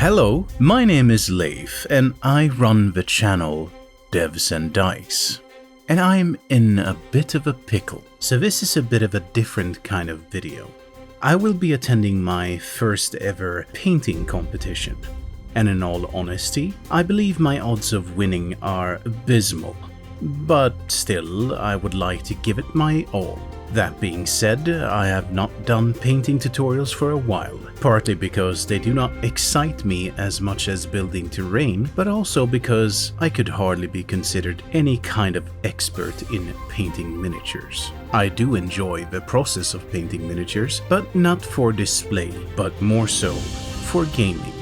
Hello, my name is Leif and I run the channel DEVSANDDICE. And I'm in a bit of a pickle, so this is a bit of a different kind of video. I will be attending my first ever painting competition, and in all honesty, I believe my odds of winning are abysmal. But still, I would like to give it my all. That being said, I have not done painting tutorials for a while, partly because they do not excite me as much as building terrain, but also because I could hardly be considered any kind of expert in painting miniatures. I do enjoy the process of painting miniatures, but not for display, but more so for gaming.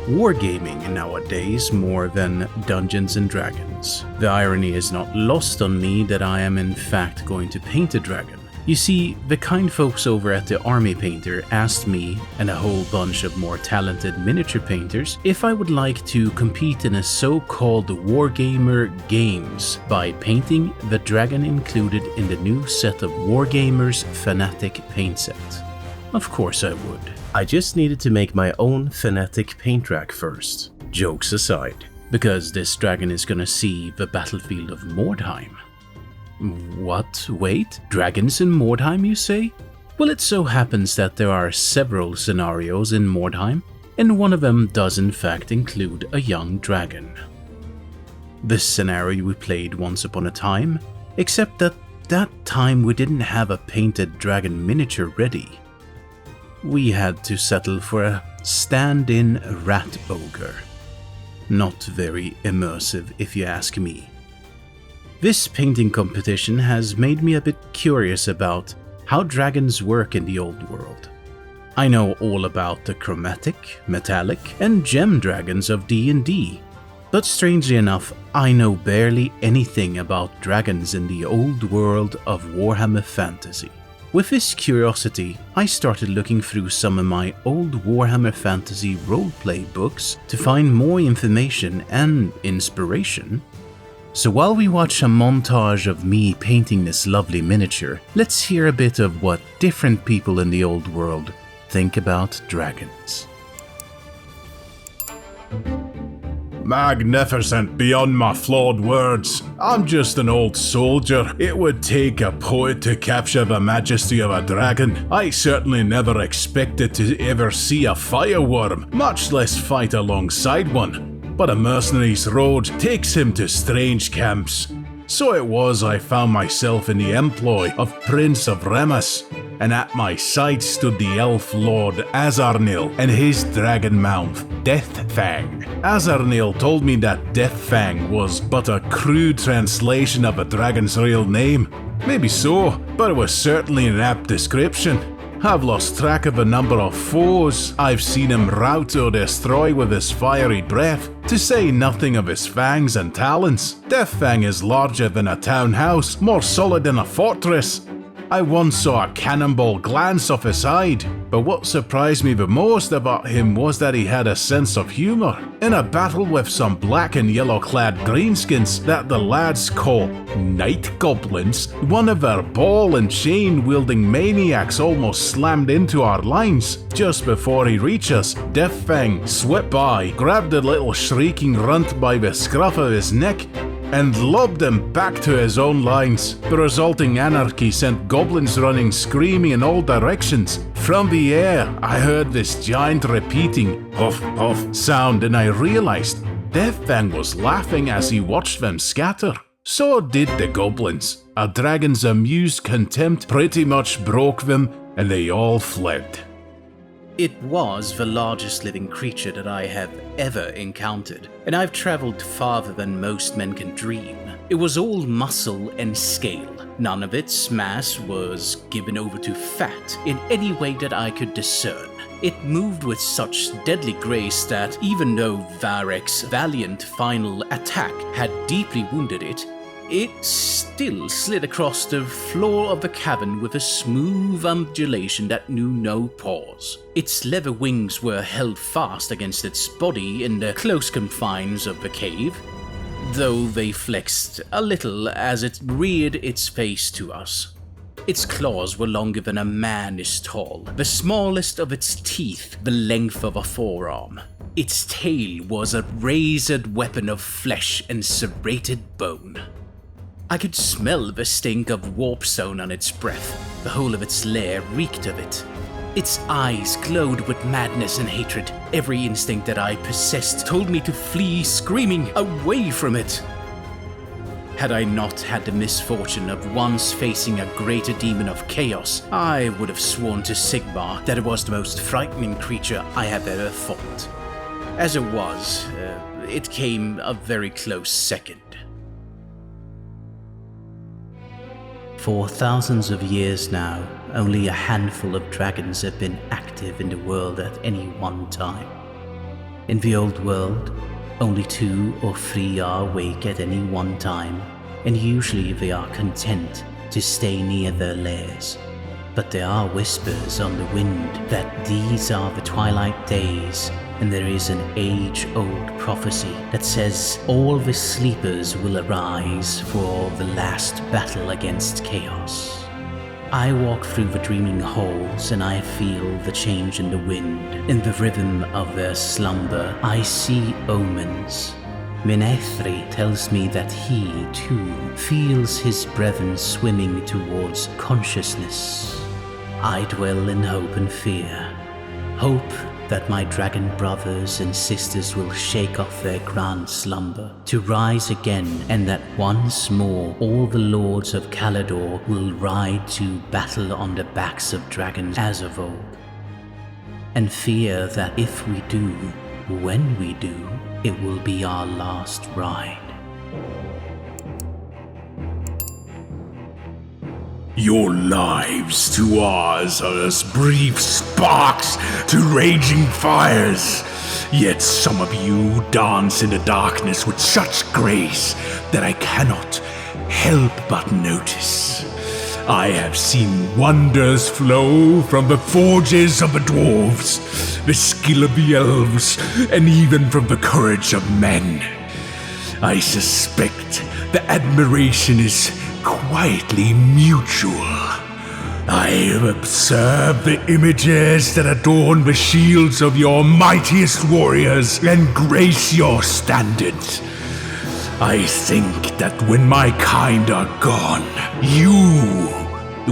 Wargaming nowadays more than Dungeons and Dragons. The irony is not lost on me that I am in fact going to paint a dragon. You see, the kind folks over at the Army Painter asked me and a whole bunch of more talented miniature painters if I would like to compete in a so-called Wargamer Games by painting the dragon included in the new set of Wargamers Fanatic paint set. Of course I would. I just needed to make my own Fanatic paint rack first, jokes aside, because this dragon is gonna see the battlefield of Mordheim. What? Wait? Dragons in Mordheim, you say? Well, it so happens that there are several scenarios in Mordheim, and one of them does in fact include a young dragon. This scenario we played once upon a time, except that time we didn't have a painted dragon miniature ready. We had to settle for a stand-in rat ogre. Not very immersive if you ask me. This painting competition has made me a bit curious about how dragons work in the old world. I know all about the chromatic, metallic, and gem dragons of D&D, but strangely enough, I know barely anything about dragons in the old world of Warhammer fantasy. With this curiosity, I started looking through some of my old Warhammer Fantasy roleplay books to find more information and inspiration. So while we watch a montage of me painting this lovely miniature, let's hear a bit of what different people in the old world think about dragons. Magnificent beyond my flawed words. I'm just an old soldier. It would take a poet to capture the majesty of a dragon. I certainly never expected to ever see a fireworm, much less fight alongside one. But a mercenary's road takes him to strange camps. So it was I found myself in the employ of Prince of Remus, and at my side stood the elf lord Azarnil and his dragon mount, Deathfang. Azarnil told me that Deathfang was but a crude translation of a dragon's real name. Maybe so, but it was certainly an apt description. I've lost track of the number of foes I've seen him rout or destroy with his fiery breath, to say nothing of his fangs and talons. Deathfang is larger than a townhouse, more solid than a fortress. I once saw a cannonball glance off his hide, but what surprised me the most about him was that he had a sense of humor. In a battle with some black and yellow clad greenskins that the lads call night goblins, one of our ball and chain wielding maniacs almost slammed into our lines. Just before he reached us, Deathfang swept by, grabbed the little shrieking runt by the scruff of his neck, and lobbed him back to his own lines. The resulting anarchy sent goblins running screaming in all directions. From the air, I heard this giant repeating "huff huff" sound, and I realized Deathfang was laughing as he watched them scatter. So did the goblins. A dragon's amused contempt pretty much broke them, and they all fled. It was the largest living creature that I have ever encountered, and I've traveled farther than most men can dream. It was all muscle and scale. None of its mass was given over to fat in any way that I could discern. It moved with such deadly grace that even though Varek's valiant final attack had deeply wounded it, it still slid across the floor of the cavern with a smooth undulation that knew no pause. Its leather wings were held fast against its body in the close confines of the cave, though they flexed a little as it reared its face to us. Its claws were longer than a man is tall, the smallest of its teeth the length of a forearm. Its tail was a razored weapon of flesh and serrated bone. I could smell the stink of warp zone on its breath. The whole of its lair reeked of it. Its eyes glowed with madness and hatred. Every instinct that I possessed told me to flee screaming away from it. Had I not had the misfortune of once facing a greater demon of chaos, I would have sworn to Sigmar that it was the most frightening creature I have ever fought. As it was, it came a very close second. For thousands of years now, only a handful of dragons have been active in the world at any one time. In the old world, only 2 or 3 are awake at any one time, and usually they are content to stay near their lairs. But there are whispers on the wind that these are the twilight days, and there is an age-old prophecy that says all the sleepers will arise for the last battle against chaos. I walk through the dreaming halls and I feel the change in the wind. In the rhythm of their slumber, I see omens. Minethri tells me that he, too, feels his brethren swimming towards consciousness. I dwell in hope and fear. Hope that my dragon brothers and sisters will shake off their grand slumber, to rise again, and that once more all the lords of Caledor will ride to battle on the backs of dragons as of old. And fear that if we do, when we do, it will be our last ride. Your lives to ours are as brief sparks to raging fires. Yet some of you dance in the darkness with such grace that I cannot help but notice. I have seen wonders flow from the forges of the dwarves, the skill of the elves, and even from the courage of men. I suspect the admiration is quietly mutual. I have observed the images that adorn the shields of your mightiest warriors and grace your standards. I think that when my kind are gone, you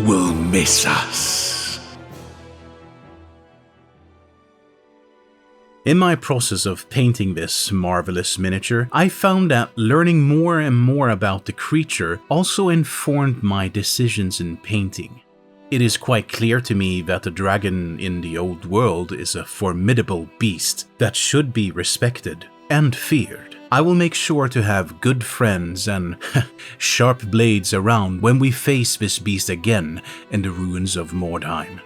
will miss us. In my process of painting this marvelous miniature, I found that learning more and more about the creature also informed my decisions in painting. It is quite clear to me that the dragon in the old world is a formidable beast that should be respected and feared. I will make sure to have good friends and sharp blades around when we face this beast again in the ruins of Mordheim.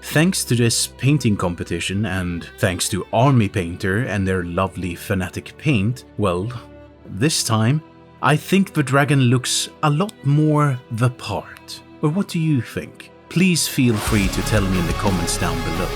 Thanks to this painting competition and thanks to Army Painter and their lovely Fanatic paint, well, this time I think the dragon looks a lot more the part. Or what do you think? Please feel free to tell me in the comments down below.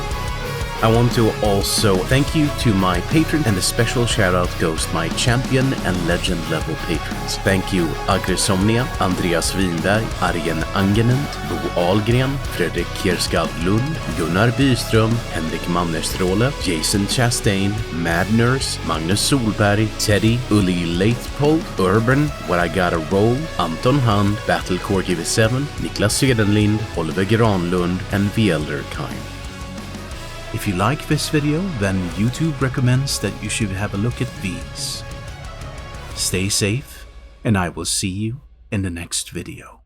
I want to also thank you to my patron, and a special shout out goes to my champion and legend level patrons. Thank you Agresomnia, Andreas Winberg, Arjen Angenent, Bo Ahlgren, Fredrik Kierskad Lund, Gunnar Byström, Henrik Mannerstråle, Jason Chastain, Mad Nurse, Magnus Solberg, Teddy, Uli Leitpold, Urban, What I Gotta Roll, Anton Hand, Battlecore GV7, Niklas Sedenlind, Oliver Granlund, and The Elder Kind. If you like this video, then YouTube recommends that you should have a look at these. Stay safe, and I will see you in the next video.